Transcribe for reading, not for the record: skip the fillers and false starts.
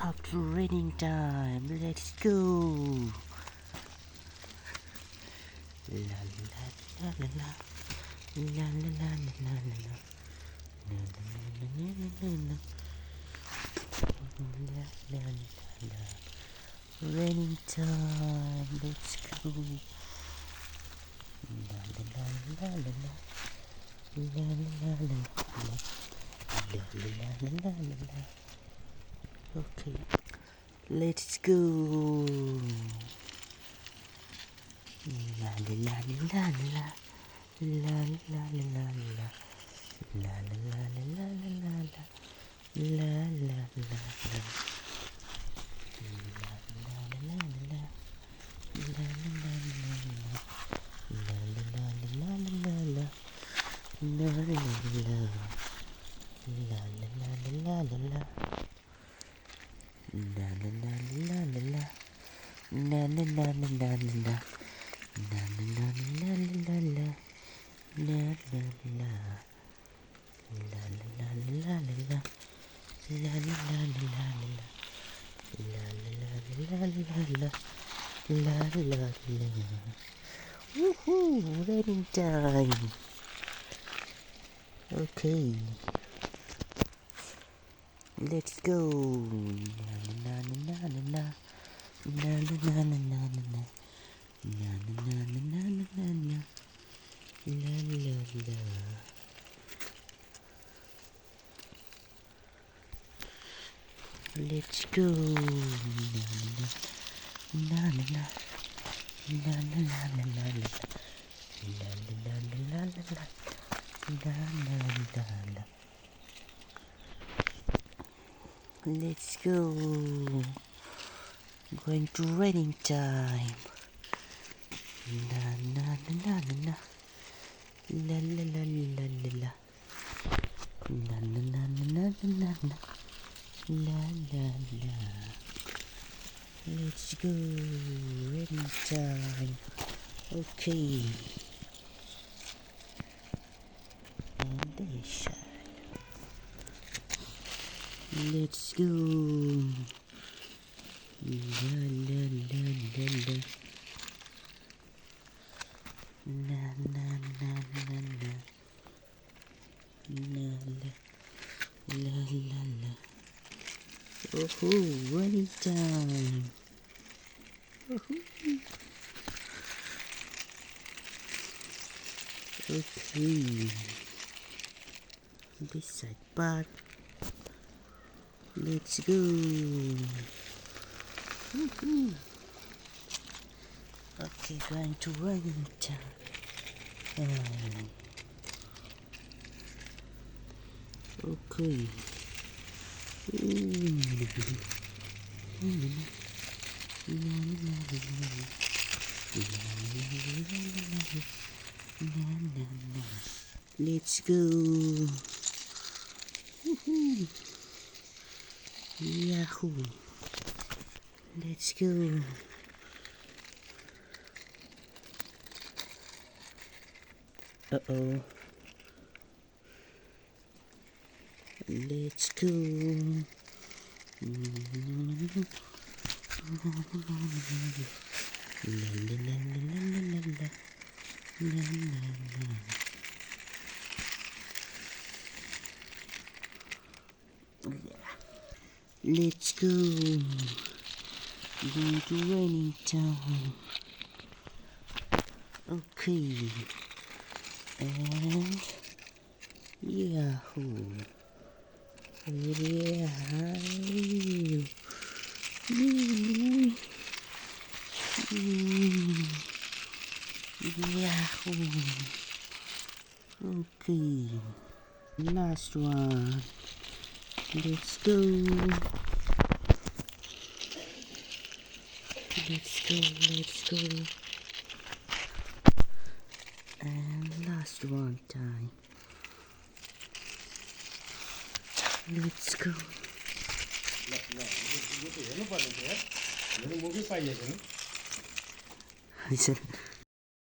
After raining time, let's go. La la la la la la la la la la la. Raining time, let's go. La la la la la la la la la la la. Okay, let's go. La la la la la la la la la la la la la la la la. Woohoo! Raining time. Okay, let's go. Na na na na na na na na na na na na na na na na la la la. Let's go. Na na na na na na na na na na la la la la la la. La la la la. Let's go. Going to raining time. Na na na na na na. La la la la la la. Na na na na na na na. La la la. Let's go. Raining time. Okay. And this side. Let's go. La la la la la. Na na na na na. La la la la la. Oh, running time. Okay. This side part. Let's go. Okay, going to running time. Okay. Let's go. Yahoo! Let's go. Uh-oh. Let's go. La la la la la la la la la. Let's go. Going to raining time. Okay. And yahoo! Yahoo! Yahoo! Okay. Last one. Let's go. Let's go. Let's go. And last one time. Let's go. I said